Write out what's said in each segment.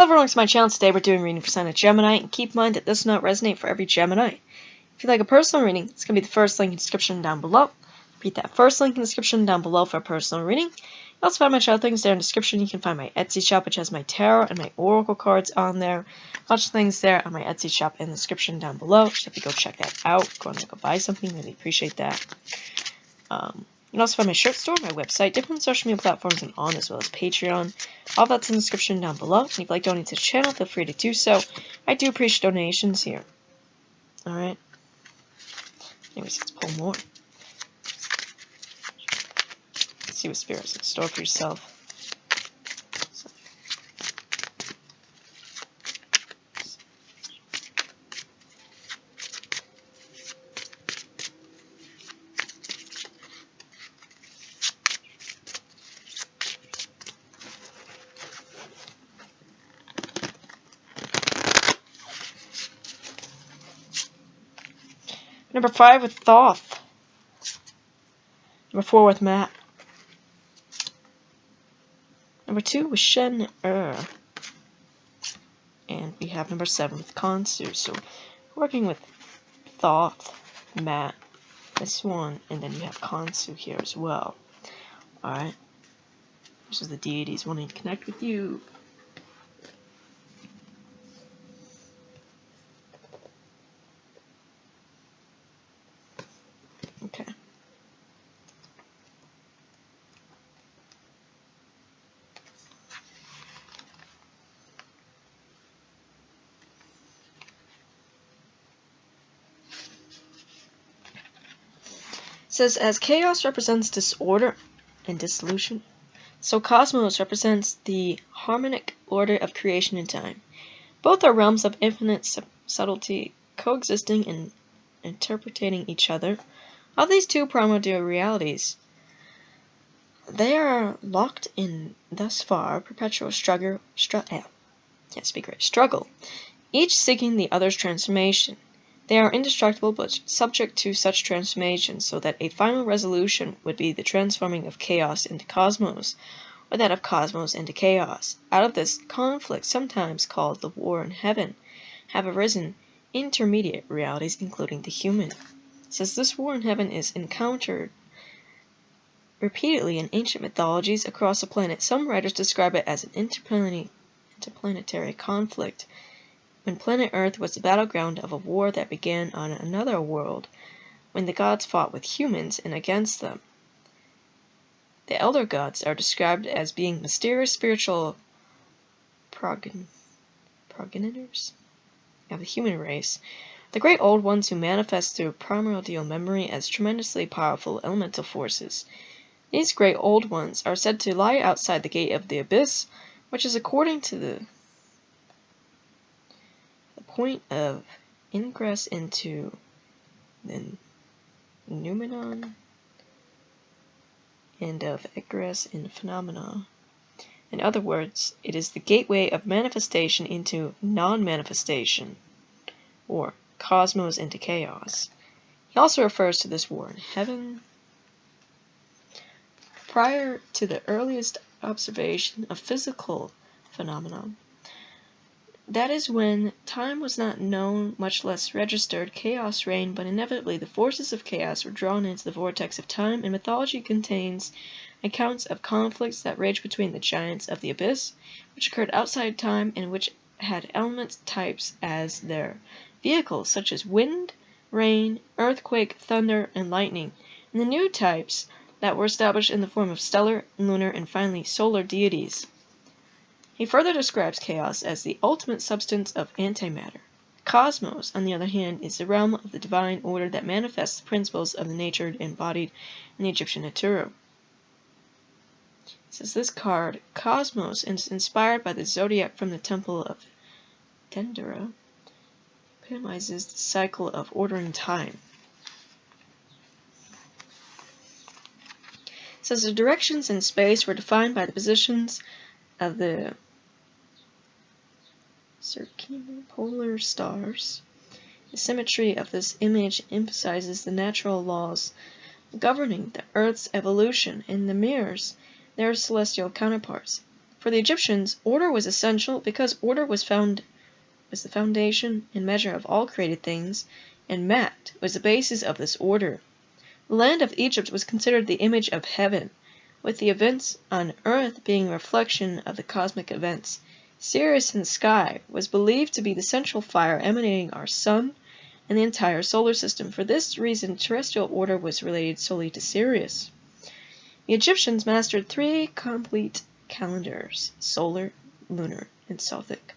Hello everyone, it's my channel. Today we're doing reading for sign of Gemini, and keep in mind that this does not resonate for every Gemini. If you'd like a personal reading, it's going to be the first link in the description down below. Repeat that first link in the description down below for a personal reading. You also find my channel things there in the description. You can find my Etsy shop, which has my tarot and my oracle cards on there. A bunch of things there on my Etsy shop in the description down below. Just have to go check that out. Go and go buy something. Really appreciate that. You can also find my shirt store, my website, different social media platforms, and on, as well as Patreon. All that's in the description down below. And if you'd like to donate to the channel, feel free to do so. I do appreciate donations here. Alright. Anyways, let's pull more. Let's see what spirits in store for yourself. Number 5 with Thoth. Number 4 with Matt. Number 2 with Shen. And we have number 7 with Kansu. So working with Thoth, Matt, this one, and then you have Kansu here as well. Alright. This is the deities wanting to connect with you. Okay. It says, as chaos represents disorder and dissolution, so cosmos represents the harmonic order of creation and time. Both are realms of infinite subtlety, coexisting and interpreting each other. Of these two primordial realities, they are locked in thus far perpetual struggle, each seeking the other's transformation. They are indestructible but subject to such transformation, so that a final resolution would be the transforming of chaos into cosmos, or that of cosmos into chaos. Out of this conflict, sometimes called the war in heaven, have arisen intermediate realities, including the human. It says this war in heaven is encountered repeatedly in ancient mythologies across the planet. Some writers describe it as an interplanetary conflict, when planet Earth was the battleground of a war that began on another world, when the gods fought with humans and against them. The elder gods are described as being mysterious spiritual progenitors of the human race, the great old ones who manifest through primordial memory as tremendously powerful elemental forces. These great old ones are said to lie outside the gate of the abyss, which is according to the point of ingress into the noumenon and of egress in phenomena. In other words, it is the gateway of manifestation into non-manifestation, or cosmos into chaos. He also refers to this war in heaven. Prior to the earliest observation of physical phenomena, that is when time was not known, much less registered, chaos reigned, but inevitably the forces of chaos were drawn into the vortex of time, and mythology contains accounts of conflicts that raged between the giants of the abyss, which occurred outside time and which had element types as their vehicles, such as wind, rain, earthquake, thunder, and lightning, and the new types that were established in the form of stellar, lunar, and finally solar deities. He further describes chaos as the ultimate substance of antimatter. Cosmos, on the other hand, is the realm of the divine order that manifests the principles of the nature embodied in the Egyptian Aturu. It says this card, Cosmos, is inspired by the zodiac from the temple of Dendera, epitomizes the cycle of order and time. It says the directions in space were defined by the positions of the circumpolar stars. The symmetry of this image emphasizes the natural laws governing the Earth's evolution and the mirrors their celestial counterparts. For the Egyptians, order was essential because order was the foundation and measure of all created things, and Mat was the basis of this order. The land of Egypt was considered the image of heaven, with the events on earth being a reflection of the cosmic events. Sirius in the sky was believed to be the central fire emanating our sun and the entire solar system. For this reason, terrestrial order was related solely to Sirius. The Egyptians mastered 3 complete calendars, solar, lunar, and Sothic,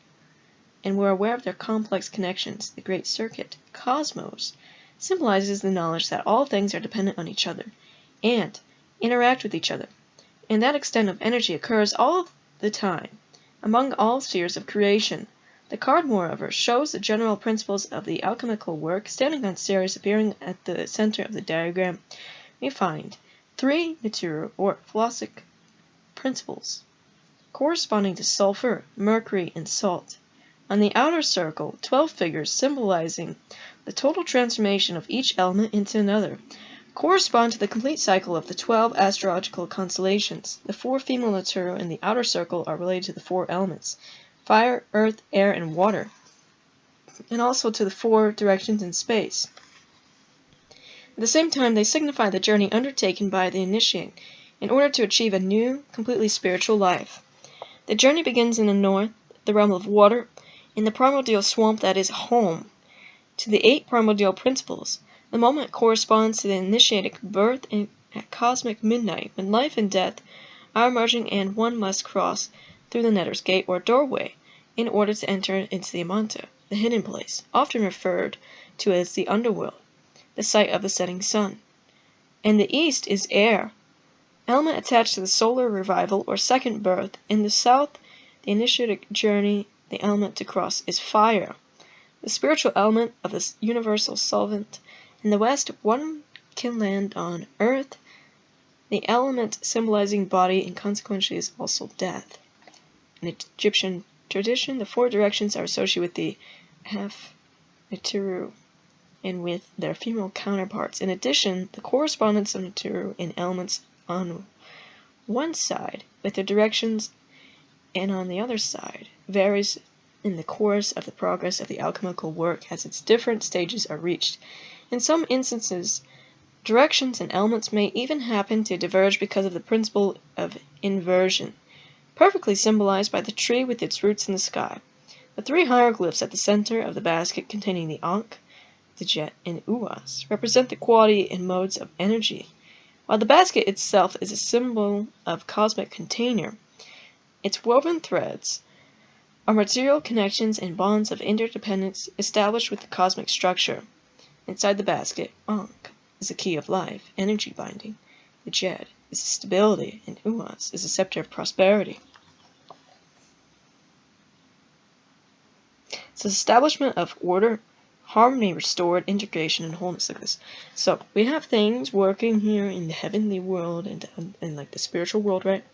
and were aware of their complex connections. The Great Circuit, cosmos, symbolizes the knowledge that all things are dependent on each other and interact with each other, and that extent of energy occurs all the time among all spheres of creation. The card, moreover, shows the general principles of the alchemical work. Standing on Sirius, appearing at the center of the diagram, we find 3 Naturu or philosophic principles, corresponding to sulfur, mercury, and salt. On the outer circle, 12 figures symbolizing the total transformation of each element into another, correspond to the complete cycle of the 12 astrological constellations. The 4 female Naturu in the outer circle are related to the 4 elements: fire, earth, air, and water, and also to the 4 directions in space. At the same time, they signify the journey undertaken by the initiate in order to achieve a new, completely spiritual life. The journey begins in the north, the realm of water, in the primordial swamp that is home to the 8 primordial principles. The moment corresponds to the initiatic birth at cosmic midnight, when life and death are merging and one must cross through the Nether's gate or doorway in order to enter into the Amanta, the hidden place, often referred to as the underworld, the site of the setting sun. In the east is air, element attached to the solar revival or second birth. In the south, the initiatic journey, the element to cross is fire, the spiritual element of the universal solvent. In the west, one can land on earth, the element symbolizing body, and consequently is also death. In Egyptian tradition, the 4 directions are associated with the half Naturu and with their female counterparts. In addition, the correspondence of Naturu and elements on one side with their directions and on the other side varies in the course of the progress of the alchemical work as its different stages are reached. In some instances, directions and elements may even happen to diverge because of the principle of inversion, perfectly symbolized by the tree with its roots in the sky. The 3 hieroglyphs at the center of the basket containing the Ankh, the Jet, and Uas represent the quality and modes of energy. While the basket itself is a symbol of cosmic container, its woven threads are material connections and bonds of interdependence established with the cosmic structure. Inside the basket, Ankh is the key of life, energy binding. The Jet is stability, and Uas is the scepter of prosperity. It's the establishment of order, harmony restored, integration, and wholeness like this. So we have things working here in the heavenly world and like the spiritual world, right?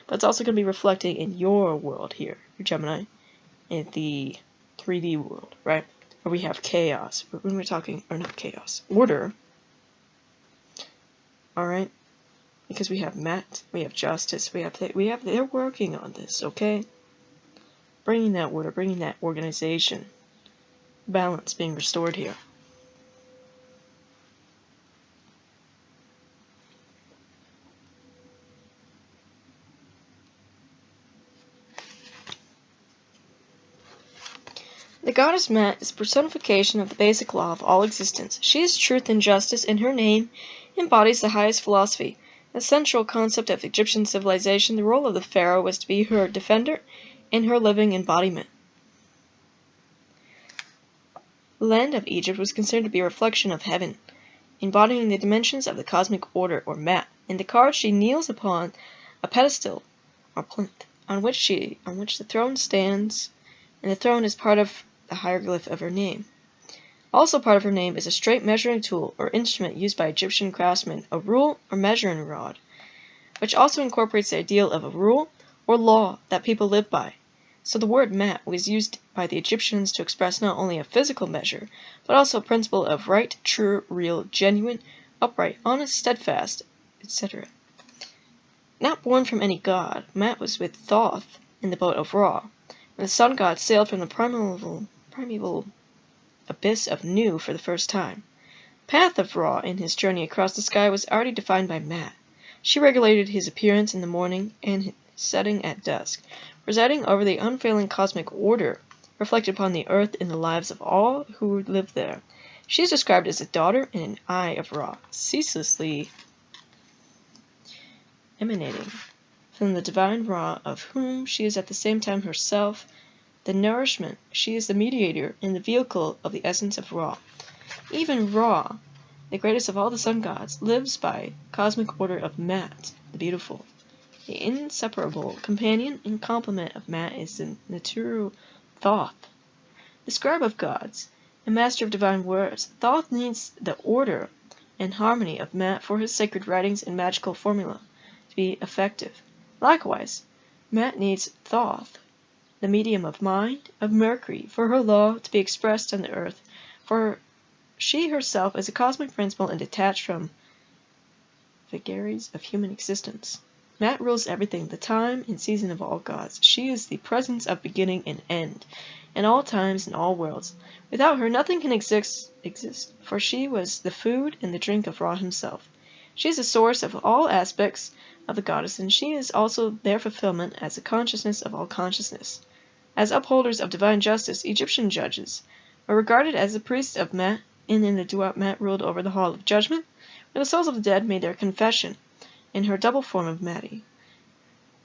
But it's also going to be reflecting in your world here, your Gemini, in the 3D world, right? Where we have chaos. When we're talking, or not chaos, order. All right, because we have Mat, we have justice, they're working on this, okay? Bringing that order, bringing that organization. Balance being restored here. The goddess Mat is personification of the basic law of all existence. She is truth and justice, and her name embodies the highest philosophy. The central concept of Egyptian civilization, the role of the pharaoh was to be her defender and her living embodiment. The land of Egypt was considered to be a reflection of heaven, embodying the dimensions of the cosmic order, or Mat. In the card, she kneels upon a pedestal, or plinth, on which the throne stands, and the throne is part of the hieroglyph of her name. Also part of her name is a straight measuring tool or instrument used by Egyptian craftsmen, a rule or measuring rod, which also incorporates the ideal of a rule or law that people live by. So the word Mat was used by the Egyptians to express not only a physical measure, but also a principle of right, true, real, genuine, upright, honest, steadfast, etc. Not born from any god, Mat was with Thoth in the boat of Ra, when the sun god sailed from the primeval abyss of Nu for the first time. Path of Ra in his journey across the sky was already defined by Mat. She regulated his appearance in the morning and his setting at dusk, presiding over the unfailing cosmic order reflected upon the earth in the lives of all who lived there. She is described as a daughter and an eye of Ra, ceaselessly emanating from the divine Ra, of whom she is at the same time herself the nourishment. She is the mediator and the vehicle of the essence of Ra. Even Ra, the greatest of all the sun gods, lives by cosmic order of Mat, the beautiful. The inseparable companion and complement of Mat is the Naturu Thoth, the scribe of gods and master of divine words. Thoth needs the order and harmony of Mat for his sacred writings and magical formula to be effective. Likewise, Mat needs Thoth, the medium of mind, of Mercury, for her law to be expressed on the earth, for she herself is a cosmic principle and detached from vagaries of human existence. Mat rules everything, the time and season of all gods. She is the presence of beginning and end, in all times and all worlds. Without her, nothing can exist, for she was the food and the drink of Ra himself. She is the source of all aspects of the goddess, and she is also their fulfillment as the consciousness of all consciousness. As upholders of divine justice, Egyptian judges were regarded as the priests of Mat, and in the Duat Mat ruled over the hall of judgment, where the souls of the dead made their confession in her double form of Mati,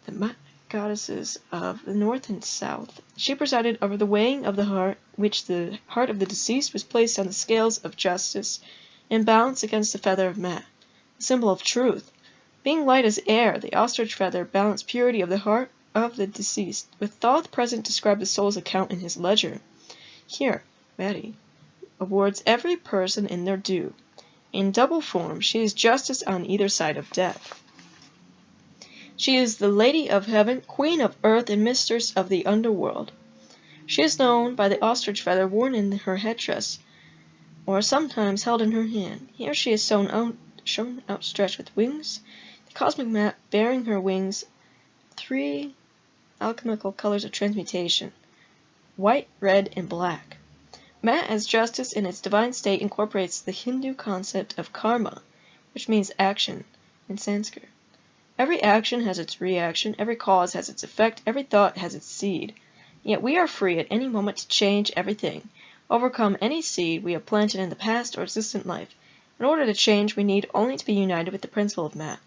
the Mat goddesses of the north and south. She presided over the weighing of the heart, which the heart of the deceased was placed on the scales of justice and balanced against the feather of Mat, the symbol of truth. Being light as air, the ostrich feather balanced purity of the heart of the deceased. With Thoth present, described the soul's account in his ledger. Here, Mati awards every person in their due. In double form, she is justice on either side of death. She is the Lady of Heaven, Queen of Earth, and Mistress of the Underworld. She is known by the ostrich feather worn in her headdress, or sometimes held in her hand. Here she is shown outstretched with wings, the cosmic Mat bearing her wings 3 alchemical colors of transmutation: white, red, and black. Mat as justice in its divine state incorporates the Hindu concept of karma, which means action in Sanskrit. Every action has its reaction, every cause has its effect, every thought has its seed. Yet we are free at any moment to change everything, overcome any seed we have planted in the past or distant life. In order to change, we need only to be united with the principle of Mat.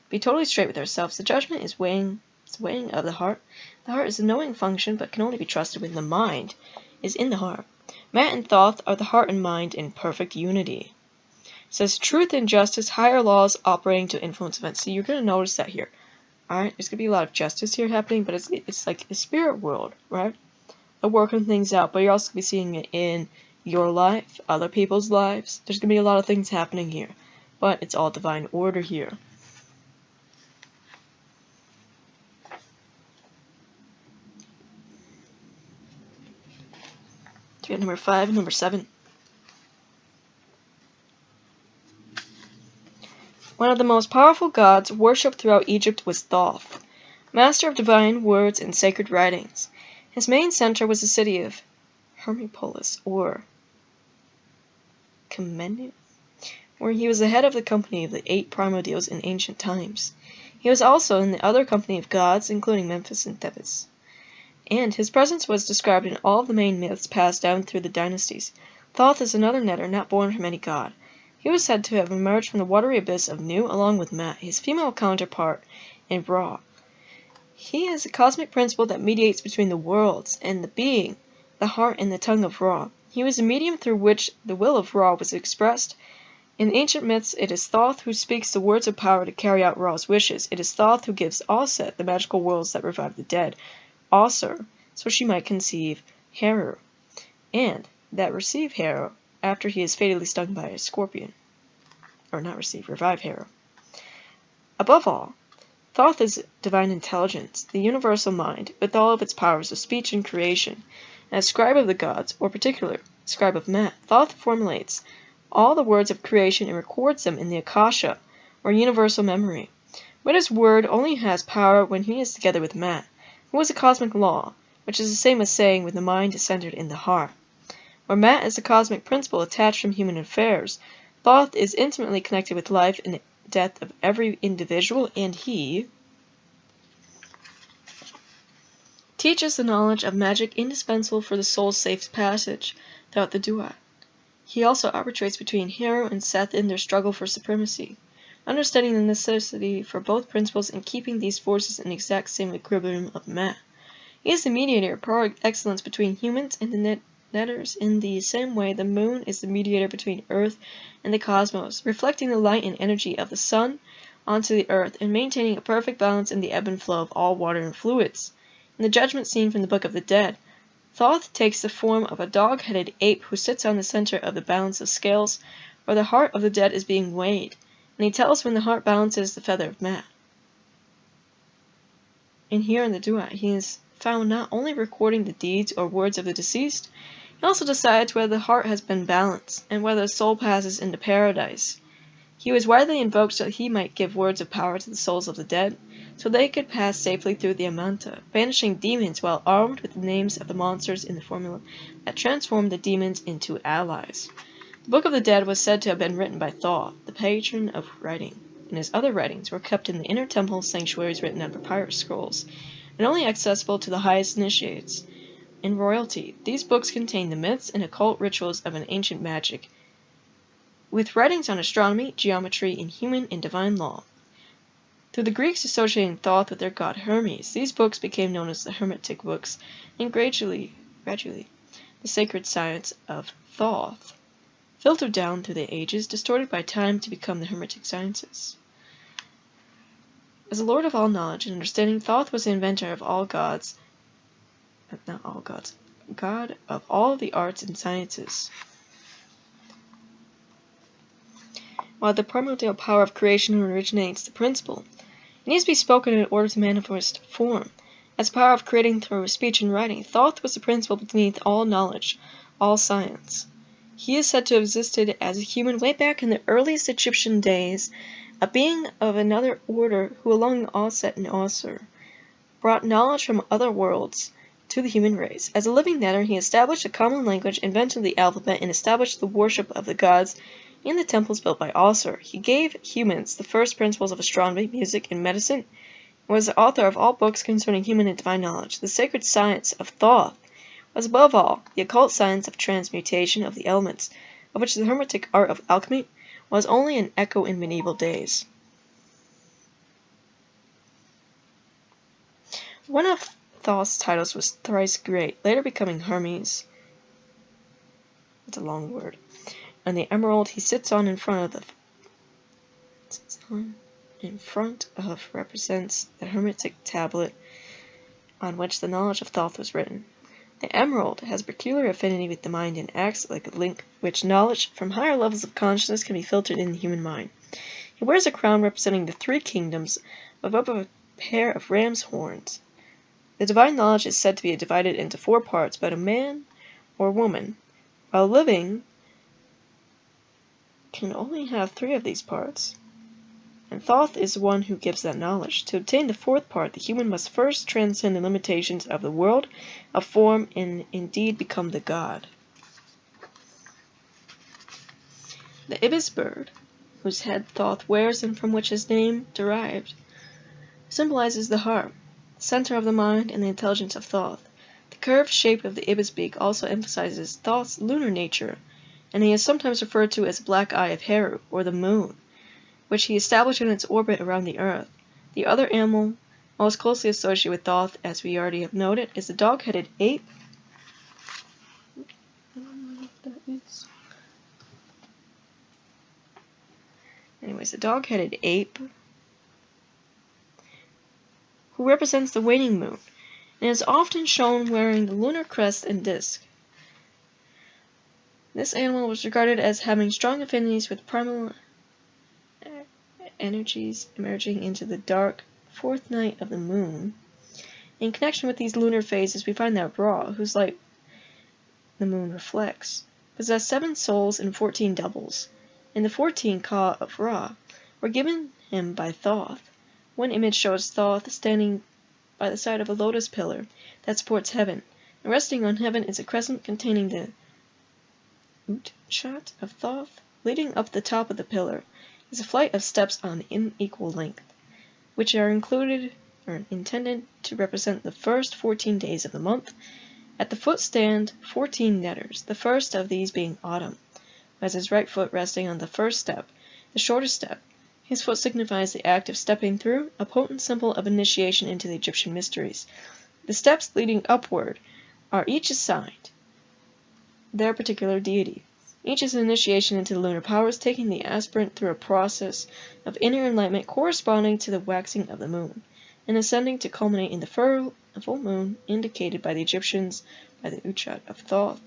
Be totally straight with ourselves. The judgment is weighing of the heart. The heart is a knowing function, but can only be trusted when the mind is in the heart. Mat and Thoth are the heart and mind in perfect unity. It says truth and justice, higher laws operating to influence events. So you're going to notice that here. Alright, there's going to be a lot of justice here happening, but it's like a spirit world, right? They're working things out, but you're also going to be seeing it in your life, other people's lives. There's going to be a lot of things happening here, but it's all divine order here. So we got number 5 and number 7. One of the most powerful gods worshipped throughout Egypt was Thoth, master of divine words and sacred writings. His main center was the city of Hermopolis, or Kemenu, where he was the head of the company of the 8 primordials in ancient times. He was also in the other company of gods, including Memphis and Thebes, and his presence was described in all of the main myths passed down through the dynasties. Thoth is another netter not born from any god. He was said to have emerged from the watery abyss of Nu along with Mat, his female counterpart in Ra. He is a cosmic principle that mediates between the worlds and the being, the heart and the tongue of Ra. He was the medium through which the will of Ra was expressed. In ancient myths, it is Thoth who speaks the words of power to carry out Ra's wishes. It is Thoth who gives Aset the magical worlds that revive the dead, Asur, so she might conceive Heru, and that receive Heru after he is fatally stung by a scorpion. Or not receive, revive Heru. Above all, Thoth is divine intelligence, the universal mind, with all of its powers of speech and creation. As scribe of the gods, or particular scribe of Mat, Thoth formulates all the words of creation and records them in the Akasha, or universal memory. But his word only has power when he is together with Maat, who is a cosmic law, which is the same as saying when the mind is centered in the heart. Where Maat is the cosmic principle attached from human affairs, Thoth is intimately connected with life and death of every individual, and he teaches the knowledge of magic indispensable for the soul's safe passage throughout the duat. He also arbitrates between Heru and Seth in their struggle for supremacy, understanding the necessity for both principles and keeping these forces in exact same equilibrium of Maat. He is the mediator par excellence between humans and the netters in the same way the moon is the mediator between Earth and the cosmos, reflecting the light and energy of the sun onto the Earth and maintaining a perfect balance in the ebb and flow of all water and fluids. In the judgment scene from the Book of the Dead, Thoth takes the form of a dog-headed ape who sits on the center of the balance of scales, where the heart of the dead is being weighed, and he tells when the heart balances the feather of Maat. And here in the duat, he is found not only recording the deeds or words of the deceased, he also decides whether the heart has been balanced, and whether the soul passes into paradise. He was widely invoked so that he might give words of power to the souls of the dead, so they could pass safely through the Amanta, banishing demons while armed with the names of the monsters in the formula that transformed the demons into allies. The Book of the Dead was said to have been written by Thoth, the patron of writing, and his other writings were kept in the inner temple sanctuaries written on papyrus scrolls, and only accessible to the highest initiates in royalty. These books contain the myths and occult rituals of an ancient magic, with writings on astronomy, geometry, and human and divine law. Through the Greeks associating Thoth with their god Hermes, these books became known as the Hermetic books, and gradually, the sacred science of Thoth filtered down through the ages, distorted by time to become the Hermetic sciences. As the lord of all knowledge and understanding, Thoth was the inventor of all gods, god of all the arts and sciences. While the primordial power of creation originates the principle, it needs to be spoken in order to manifest form. As the power of creating through speech and writing, Thoth was the principle beneath all knowledge, all science. He is said to have existed as a human way back in the earliest Egyptian days, a being of another order who, along with Auset and Osir, brought knowledge from other worlds to the human race. As a living netter, he established a common language, invented the alphabet, and established the worship of the gods in the temples built by Osir. He gave humans the first principles of astronomy, music, and medicine, and was the author of all books concerning human and divine knowledge. The sacred science of Thoth was above all the occult science of transmutation of the elements, of which the hermetic art of alchemy was only an echo in medieval days. One of Thoth's titles was Thrice Great, later becoming Hermes. That's a long word. And the emerald he sits on in front of represents the hermetic tablet on which the knowledge of Thoth was written. The emerald has peculiar affinity with the mind and acts like a link which knowledge from higher levels of consciousness can be filtered in the human mind. He wears a crown representing the three kingdoms above a pair of ram's horns. The divine knowledge is said to be divided into 4 parts, but a man or woman, while living, can only have 3 of these parts. And Thoth is the one who gives that knowledge. To obtain the 4th part, the human must first transcend the limitations of the world of form and indeed become the god. The ibis bird, whose head Thoth wears and from which his name derived, symbolizes the heart, center of the mind, and the intelligence of Thoth. The curved shape of the ibis beak also emphasizes Thoth's lunar nature, and he is sometimes referred to as the black eye of Heru, or the moon, which he established in its orbit around the earth. The other animal most closely associated with Thoth, as we already have noted, is the dog-headed ape. I don't know what that is. Anyways, the dog-headed ape, who represents the waning moon, and is often shown wearing the lunar crest and disc. This animal was regarded as having strong affinities with primal energies emerging into the dark 4th night of the moon. In connection with these lunar phases, we find that Ra, whose light the moon reflects, possessed 7 souls and 14 doubles, and the 14 Ka of Ra were given him by Thoth. One image shows Thoth standing by the side of a lotus pillar that supports heaven, and resting on heaven is a crescent containing the Utchat of Thoth. Leading up the top of the pillar is a flight of steps on unequal length, which are intended to represent the first 14 days of the month. At the foot stand 14 netters, the first of these being Autumn, who has his right foot resting on the first step, the shortest step. His foot signifies the act of stepping through, a potent symbol of initiation into the Egyptian mysteries. The steps leading upward are each assigned their particular deity. Each is an initiation into the lunar powers, taking the aspirant through a process of inner enlightenment corresponding to the waxing of the moon, and ascending to culminate in the full moon indicated by the Egyptians by the Utchat of Thoth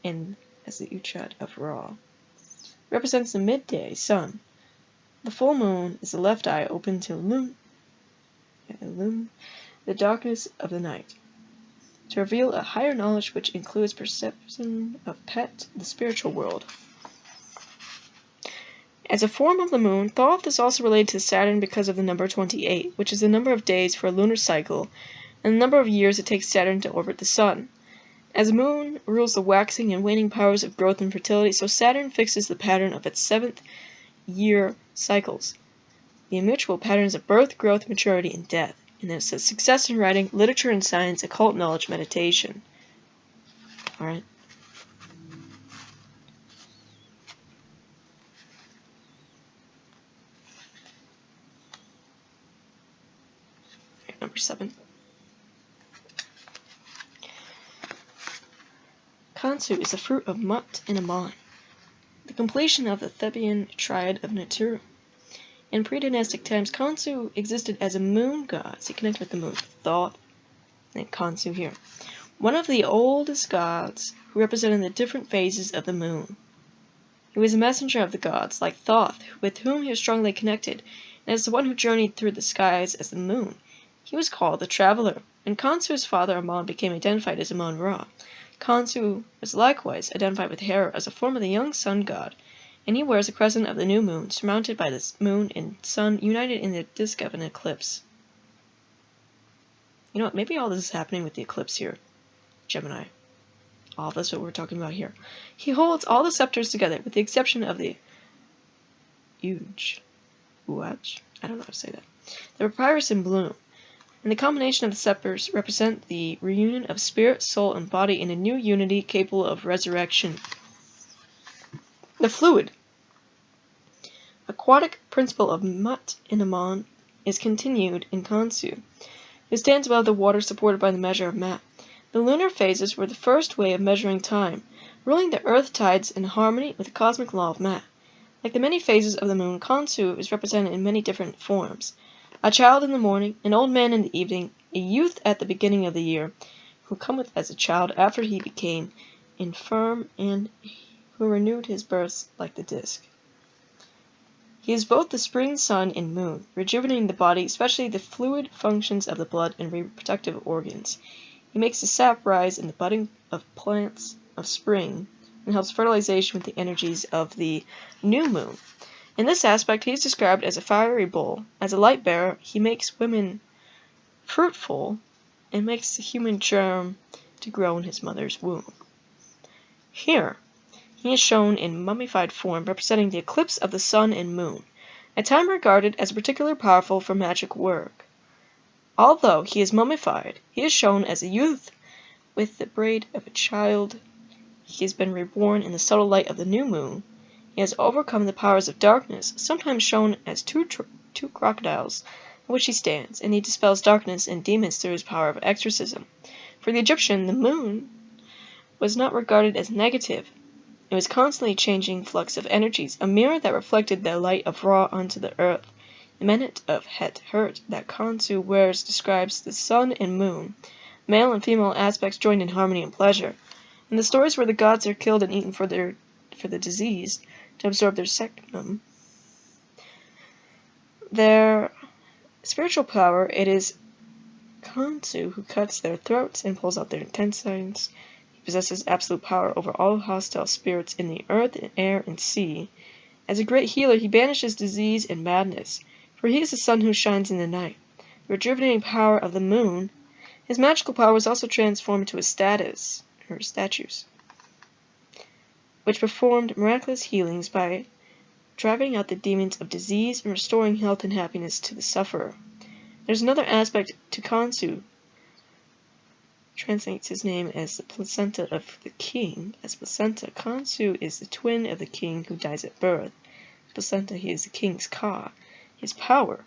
and as the Utchat of Ra. Represents the midday sun. The full moon is the left eye open to illume the darkness of the night, to reveal a higher knowledge which includes perception of Pet, the spiritual world. As a form of the moon, Thoth is also related to Saturn because of the number 28, which is the number of days for a lunar cycle, and the number of years it takes Saturn to orbit the sun. As the moon rules the waxing and waning powers of growth and fertility, so Saturn fixes the pattern of its 7th year cycles, the immutable patterns of birth, growth, maturity, and death. And it says success in writing, literature and science, occult knowledge, meditation. Alright. Number 7. Khonsu is the fruit of Mut and Aman, the completion of the Theban triad of Naturu. In pre-dynastic times, Khonsu existed as a moon god. So you connect with the moon, Thoth, and Khonsu here. One of the oldest gods who represented the different phases of the moon. He was a messenger of the gods, like Thoth, with whom he was strongly connected, and as the one who journeyed through the skies as the moon. He was called the Traveler, and Khonsu's father Aman became identified as Amun-Ra. Khonsu was likewise identified with Hera as a form of the young sun god, and he wears a crescent of the new moon, surmounted by the moon and sun united in the disk of an eclipse. You know what, maybe all this is happening with the eclipse here, Gemini. All this what we're talking about here. He holds all the scepters together, with the exception of the Uaj, I don't know how to say that. The papyrus in bloom, and the combination of the scepters represent the reunion of spirit, soul, and body in a new unity capable of resurrection. The fluid, aquatic principle of Mut and Aman is continued in Khonsu, who stands above the water supported by the measure of Mat. The lunar phases were the first way of measuring time, ruling the earth tides in harmony with the cosmic law of Mat. Like the many phases of the moon, Khonsu is represented in many different forms. A child in the morning, an old man in the evening, a youth at the beginning of the year, who cometh as a child after he became infirm, and who renewed his births like the disk. He is both the spring sun and moon, rejuvenating the body, especially the fluid functions of the blood and reproductive organs. He makes the sap rise in the budding of plants of spring, and helps fertilization with the energies of the new moon. In this aspect, he is described as a fiery bull. As a light bearer, he makes women fruitful, and makes the human germ to grow in his mother's womb. Here, he is shown in mummified form, representing the eclipse of the sun and moon, a time regarded as particularly powerful for magic work. Although he is mummified, he is shown as a youth with the braid of a child. He has been reborn in the subtle light of the new moon. He has overcome the powers of darkness, sometimes shown as two crocodiles, on which he stands, and he dispels darkness and demons through his power of exorcism. For the Egyptian, the moon was not regarded as negative. It was constantly changing flux of energies, a mirror that reflected the light of Ra onto the earth. The menet of Het-Hert that Khonsu wears describes the sun and moon, male and female aspects joined in harmony and pleasure. In the stories where the gods are killed and eaten for the diseased to absorb their sectum, their spiritual power, it is Khonsu who cuts their throats and pulls out their intestines. He possesses absolute power over all hostile spirits in the earth, and air, and sea. As a great healer, he banishes disease and madness. for he is the sun who shines in the night. The rejuvenating power of the moon. His magical power was also transformed into a statues, which performed miraculous healings by driving out the demons of disease and restoring health and happiness to the sufferer. There's another aspect to Khonsu. Translates his name as the placenta of the king. As placenta, Khonsu is the twin of the king who dies at birth. Placenta, he is the king's ka, his power,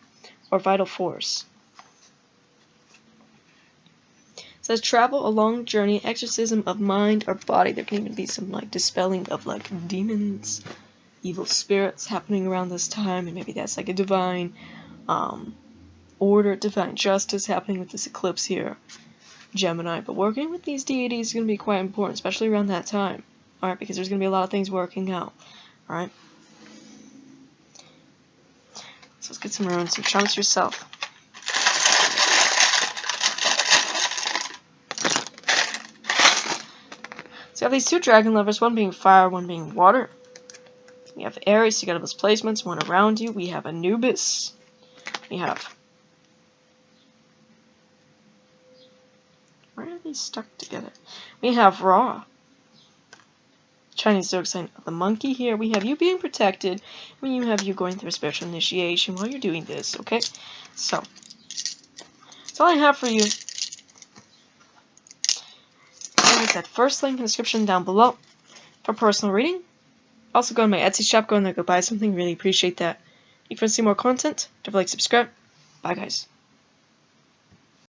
or vital force. It says travel a long journey, exorcism of mind or body. There can even be some dispelling of demons, evil spirits happening around this time, and maybe that's a divine order, divine justice happening with this eclipse here, Gemini. But working with these deities is going to be quite important, especially around that time. Alright, because there's going to be a lot of things working out. Alright. So let's get some runes, some chunks yourself. So you have these two dragon lovers, one being fire, one being water. We have Aries, you got all those placements, one around you. We have Anubis. We have... Where are these stuck together? We have Ra. Chinese zodiac sign of the monkey here. We have you being protected. And you have you going through a spiritual initiation while you're doing this, okay? So, that's all I have for you. Like that first link in the description down below for personal reading. Also go on my Etsy shop, go in there, go buy something. Really appreciate that. If you want to see more content, don't forget to subscribe. Bye guys.